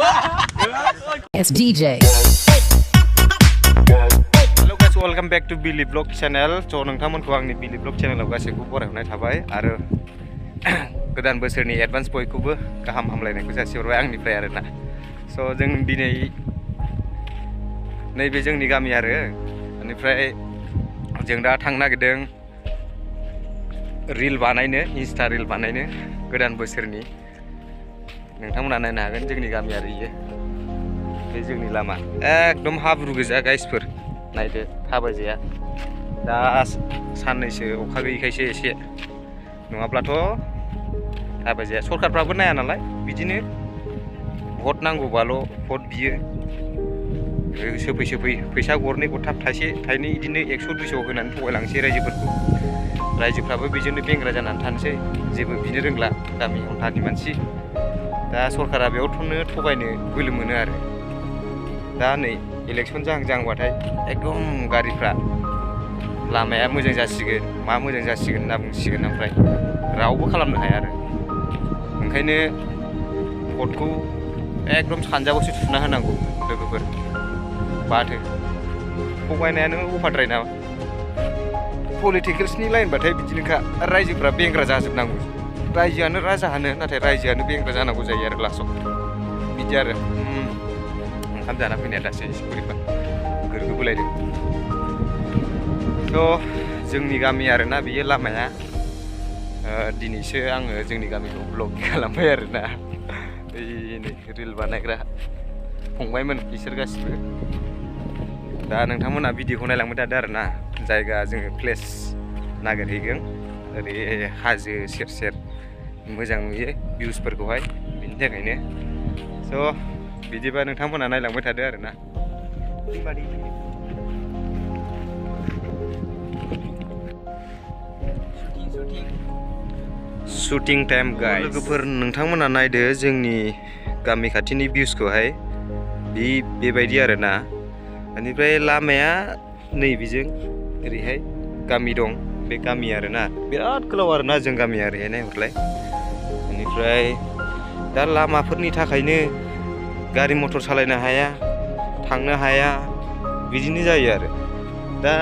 It's DJ. Hello guys, welcome back to Billy Vlog channel. So नोंथांमोनखौ आंनि Billy Vlog channel आव गासैखौबो बरायहरनाय थाबाय आरो गोदान बोसोरनि एडभान्स बयखौबो गाहाम हामलायनायखौ जासिहरबाय आंनिफ्राय आरोना। So जों दिनै नैबे जोंनि गामि आरो बेनिफ्राय जों दा थांनो नागिरदों रिल बानायनो, इंस्टा रिल बानायनो गोदान बोसोरनि। नोंथांमोना नायनो हागोन जोंनि गामि आरो इयो बे जोंनि लामा एकदम हाब्रु गोजा गाइसफोर नायदो थाबायजाया दा साननैसो अखा गैयैखायसो एसे नङाब्लाथ' थाबायजाया सरखारफ्राबो नाया नालाय बिदिनो भट नांगौबाल' भट बियो सोफै फैसा गरनै गरथाम थाइसे थाइनै बिदिनो 100-200 होनानै थगायलांसै रायजोफ्राबो बेजोंनो बेंग्रा जानानै थानोसै जेबो बिनो रोंला गामि अन्थानि मानसि दा सरकारा बेयावथ'नो थगायनो बोलो मोनो आरो दा नै इलेक्सन जाहांबाथाय एकदम गारिफ्रा लामाया मोजां जासिगोन मा मोजां जासिगोन होनना बुंसिगोन ओमफ्राय रावबो खालामनो हाया आरो ओंखायनो भटखौ एकदम सानजाबावसो थुना होनांगौ लोगोफोर बाथो थगायनायानो अभारद्राय ना पलिटिकेल्सनि लाइनबाथाय बिदिनोखा रायजोफ्रा बेंग्रा जाजोबनांगौ रायजोआनो राजा हानो नाथाय रायजोआनो बेंग्रा जानांगौ जायो आरो लास्टआव बिदि आरो ओंखाम जाना फैनाया दासो एसे बोरैबा गोरगोबोलायदों थ' जोंनि गामि आरोना बेयो लामाया दिनैसो आङो जोंनि गामिखौ ब्लग खालामबाय आरोना नै रिल बानायग्रा फंबायमोन बिसोर गासिबो दा नोंथांमोना भिडिअखौ नायलांबाय थादो आरोना जायगा जोङो प्लेस नागिरहैगोन ओरै हाजो सेर मोजां नुयो भिउसफोरखौहाय बिनि थाखायनो स' बिदिबा नोंथांमोना नायलांबाय थादो आरोना शुटिं टाइम गाइस लोगोफोर नोंथांमोना नायदो जोंनि गामि खाथिनि भिउसखौहाय बेबायदि आरोना बेनिफ्राय लामाया नैबेजों ओरैहाय गामि दं बे गामि आरोना बिराद गोलाव आरोना जों गामिया ओरैहाय नायहरलाय बेनिफ्राय दा लामाफोरनि थाखायनो गारि मटर सालायनो हाया थांनो हाया बिदिनो जायो आरो दा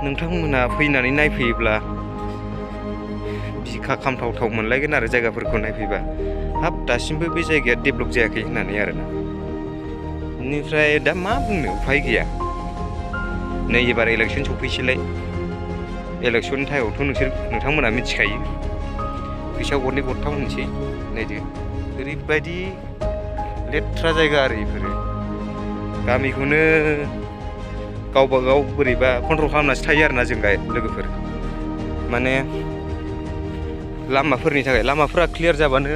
नोंथांमोना फैनानै नायफैयोब्ला बिखा खामथावथाव मोनलायगोन आरो जायगाफोरखौ नायफैबा हाब दासिमबो बे जायगाया डेभेलप जायाखै होननानै आरोना बेनिफ्राय दा मा बुंनो उफाय गैया नै एबार इलेक्सन सफैसैलाय इलेक्सन टाइमावथ' नोंथांमोना मिथिखायो फैसा गरनै गरथाम होनोसै नायदो ओरैबायदि लेथ्रा जायगा आरो बेफोरो गामिखौनो गावबा गाव बोरैबा कन्ट्रल खालामनासो थायो आरोना जों लोगोफोर माने लामाफोरनि थाखाय लामाफोरा क्लियार जाबानो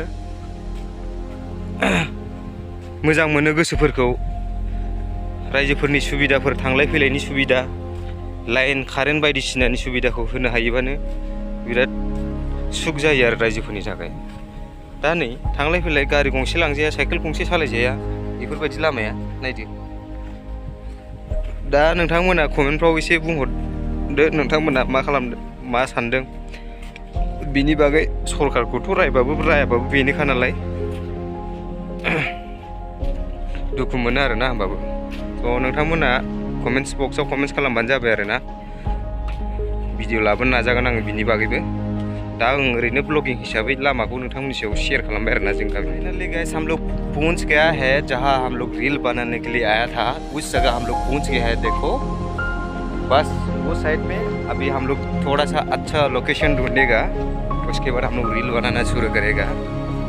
मोजां मोनो गोसोफोरखौ रायजोफोरनि सुबिदाफोर थांलाय फैलायनि सुबिदा लाइन कारेन्ट बायदिसिनानि सुबिदाखौ होनो हायोबानो बिराद सुख जायो आरो रायजोफोरनि थाखाय दा नै थांलाय फैलाय गारि गंसे लांजाया साइकेल गंसे सालायजाया बेफोरबायदि लामाया नायदो दा नोंथांमोना कमेन्टफ्राव एसे बुंहरदो नोंथांमोना मा खालामदों मा सानदों बिनि बागै सरखारखौथ' रायाबाबो बेनोखा नालाय दुखु मोनो आरोना होमबाबो थ' नोंथांमोना कमेन्ट्स बक्सआव कमेन्ट्स खालामबानो जाबाय आरोना भिडिअ लाबोनो नाजागोन आङो बिनि बागैबो दा आं ओरैनो ब्लगिं हिसाबै लामाखौ नोंथांमोननि सायाव शेयर खालामबाय आरोना जों गामि फाइनली गाइस हम लोग पहुंच गया है जहां हम लोग रील बनाने के लिए आया था उस जगह हम लोग पहुंच गए हैं देखो बस वो साइड में अभी हम लोग थोड़ा सा अच्छा लोकेशन ढूंढेगा उसके बाद हम लोग रील बनाना शुरू करेगा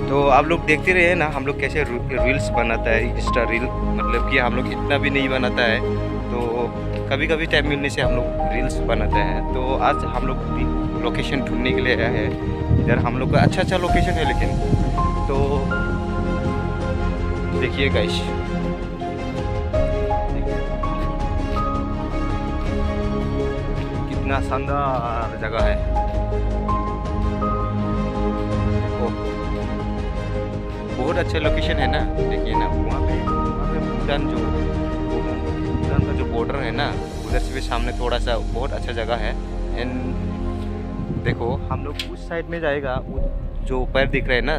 तो आप लोग देखते रहे ना हम लोग कैसे रील्स बनाता है इंस्टा रील मतलब कि हम लोग इतना भी नहीं बनाता है तो कभी कभी टाइम मिलने से हम लोग रील्स बनाते हैं तो आज हम लोग लोकेशन ढूंढने के लिए आया है इधर हम लोग का अच्छा लोकेशन है लेकिन तो देखिए गाइस कितना शानदार जगह है बहुत अच्छा लोकेशन है ना देखिए ना वहाँ पे भूटान का जो बॉर्डर है ना उधर से भी सामने थोड़ा सा बहुत अच्छा जगह है एंड देखो हम लोग उस साइड में जाएगा जो पैर दिख रहे हैं ना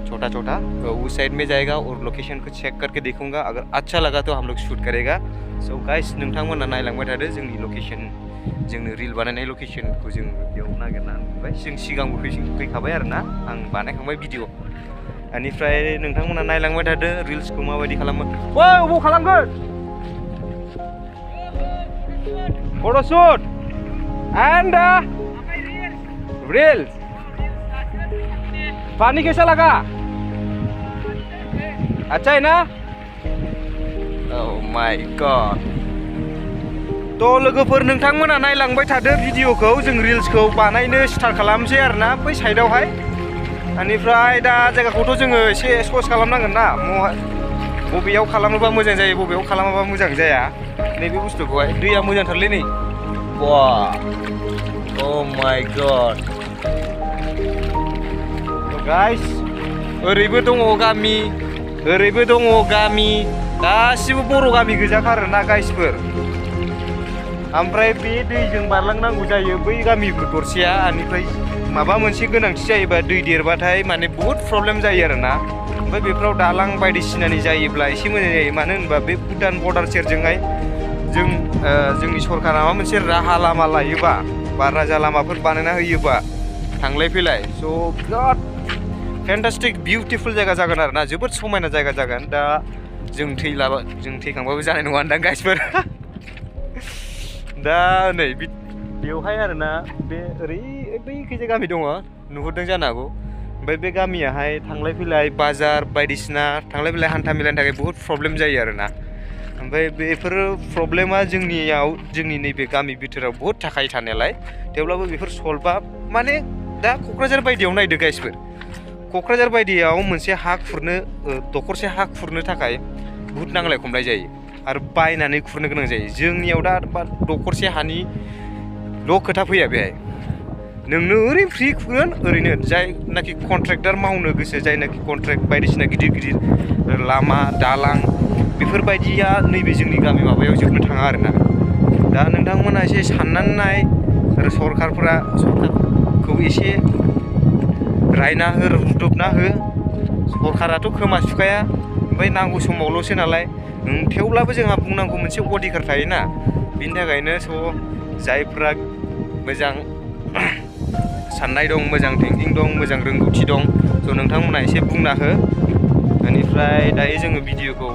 छोटा छोटा, तो उस साइड में जाएगा और लोकेशन को चेक करके देखूंगा, अगर अच्छा लगा तो हम लोग शूट करेगा। सो गाइस नोंथांमोना नायलांबाय थादो जोंनि लोकेशन, जोंनो रिल बानायनाय लोकेशनखौ जों बेयाव नागिरनानै मोनबाय। जों सिगांबो फैखाबाय आरोना, आं बानायखांबाय भिडिअ। बेनिफ्राय नोंथांमोना नायलांबाय थादो रिल्सखौ माबायदि खालामो। ओइ अबाव खालामगोन फट'शुट एंड reels? पानी कैसा लगा? अच्छा है ना? Oh my god. तो लोगोफोर नोंथांमोना नायलांबाय थादो भिडिअखौ, जों रिल्सखौ बानायनो स्टार्ट खालामसै आरोना बै साइडआवहाय। बेनिफ्राय दा जायगाखौथ' जोङो एसे सर्च खालामनांगोन ना, बबेयाव खालामोबा मोजां जायो, बबेयाव खालामाबा मोजां जाया, नैबे बुस्थुखौहाय। दैया मोजांथारलै नै। वाह oh my god. गाइस ओरैबो दङ गामि, ओरैबो दङ गामि, गासिबो बर' गामि गोजाखा आरोना गाइसफोर। ओमफ्राय बे दैजों बारलांनांगौ जायो बै गामि दरसेया। बेनिफ्राय माबा मोनसे गोनांथि जायोबा दै देरबाथाय माने बहुद प्रब्लेम जायो आरोना। ओमफ्राय बेफोराव दालां बायदिसिनानि जायोब्ला एसे मोजां जायो, मानो होनोबा बे भुटान बर्डार सेरजोंहाय जोंनि सरकारा माबा मोनसे राहा लामा लायोबा बा राजा लामाफोर बानायना होयोबा थांलाय फैलाय, स' बिराद फेन्टास्टिक बिउटिफुल जायगा जागोन आरोना, जोबोद समायना जायगा जागोन। दा जों थैखांबाबो जानाय नङा दां गाइसफोर। दा नै बेवहाय आरोना, बे बैखैजाय गामि दङ, नुहुरदों जानो हागौ। ओमफ्राय बे गामियाहाय थांलाय फैलाय बाजार बायदिसिना थांलाय फैलाय हान्था मेलानि थाखाय बहुद प्रब्लेम जायो आरोना। ओमफ्राय बेफोर प्रब्लेमा जोंनि नैबे गामि बिथोराव बहुद थाखायो थानायालाय, थेवब्लाबो बेफोर सल्भआ माने दा क'क्राझार बायदियाव नायदो गाइसफोर, क'क्राझार बायदियाव मोनसे हा खुरनो, दखरसे हा खुरनो थाखाय बहुद नांलाय खमलाय जायो आरो बायनानै खुरनो गोनां जायो। जोंनियाव दा दखरसे हानिल' खोथा फैया बेहाय, नोंनो ओरैनो फ्रि खुरगोन, ओरैनो जायनाखि कन्ट्रेक्टार मावनो गोसो, जायनाखि कन्ट्रेक्ट बायदिसिना गिदिर गिदिर लामा दालां बेफोरबायदिया नैबे जोंनि गामि माबायाव जोबनो थाङा आरोना। दा नोंथांमोना एसे साननानै नाय, आरो सरकारखौ एसे रायना हो, रुदबना हो। सरकाराथ' खोमा सुखाया, ओमफ्राय नांगौ समावल'सो नालाय। थेवब्लाबो जोंहा बुंनांगौ मोनसे अधिकार थायोना, बिनि थाखायनो स' जायफ्रा मोजां साननाय दं, मोजां थिंकिं दं, मोजां रोंगौथि दं, स' नोंथांमोना एसे बुंना हो। बेनिफ्राय दायो जोङो भिडिअखौ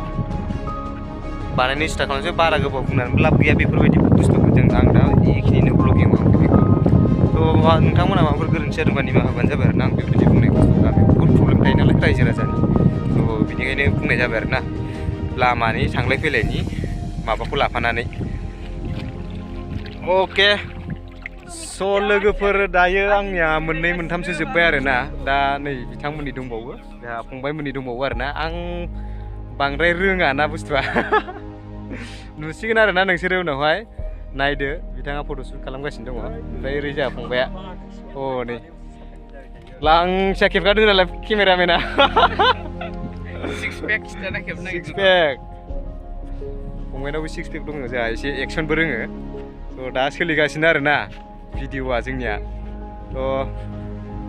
बानायनो स्टार्ट खालामनोसै। बारा गोबाव बुंनानैबो लाब गैया बेफोरबायदि बुस्थुखौ, आं दा बेखिनिनो ब्लगिं माबाखौ बेखौ। थ' नोंथांमोना माबाफोर गोरोन्थि जादोंबा निमाहा होबानो जाबाय आरोना। आं बेबायदि बुंनाय बुस्थुआ गामियाव बहुद प्रब्लेम थायो नालाय रायजो राजानि, थ' बिनिखायनो बुंनाय जाबाय आरोना, लामानि थांलाय फैलायनि माबाखौ लाफानानै। अके स' लोगोफोर दायो आंनिया मोननै मोनथामसो जोब्बाय आरोना। दा नै बिथांमोननि दंबावो, जोंहा फंबायमोननि दंबावो आरोना। आं बांद्राय रोङा ना बुस्थुआ। नुसिगोन आरोना नोंसोरो उनावहाय, नायदो बिथाङा फट'शुट खालामगासिनो दङ। ओमफ्राय ओरै जोंहा फंबाया, नै लांसा खेबगारदों नालाय केमेरामेना। सिक्स पेक फंबायनावबो सिक्स पेक दङ, जोंहा एसे एक्सनबो रोङो। थ' दा सोलिगासिनो आरोना भिडिअआ जोंनिया। थ'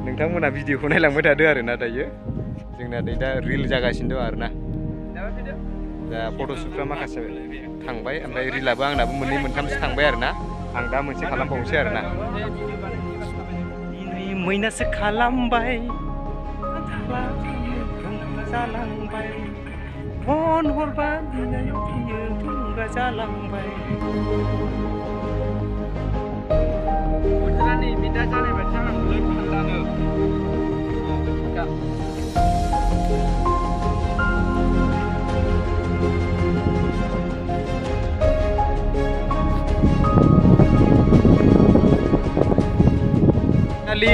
नोंथांमोना भिडिअखौ नायलांबाय थादो आरोना। दायो जोंना दा रिल जागासिनो दं आरोना। दा फट'शुटफ्रा माखासे थांबाय, ओमफ्राय रिलाबो आंनाबो मोननै मोनथामसो थांबाय आरोना। आं दा मोनसे खालामबावनोसै आरोना। मैनासो खालामबाय जालांबाय, फन हरबा बियो थुंगा जालांबाय। बोथोरा नै दा जानाय बायदि जानांगौलै, थान्दानो।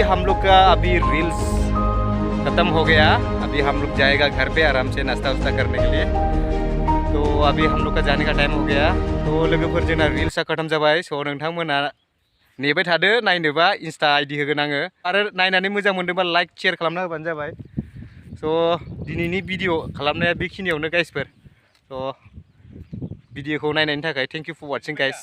हम लोग का अभी रील्स ख़त्म हो गया। अभी हम लोग जाएगा घर पे आराम से नाश्ता वास्ता करने के लिए। तो अभी हम लोग का जाने का टाइम हो गया। तो लोगोफोर जोंना रिल्सा खत्म जाबाय। स' नोंथांमोना नेबाय थादो, नायनोबा इन्स्टा आइडि होगोन आङो, आरो नायनानै मोजां मोनदोंबा लाइक शेयार खालामना होबानो जाबाय। स' दिनैनि भिडिअ खालामनाया बेखिनियावनो गाइसफोर। स' भिडिअखौ नायनायनि थाखाय thank you for watching guys.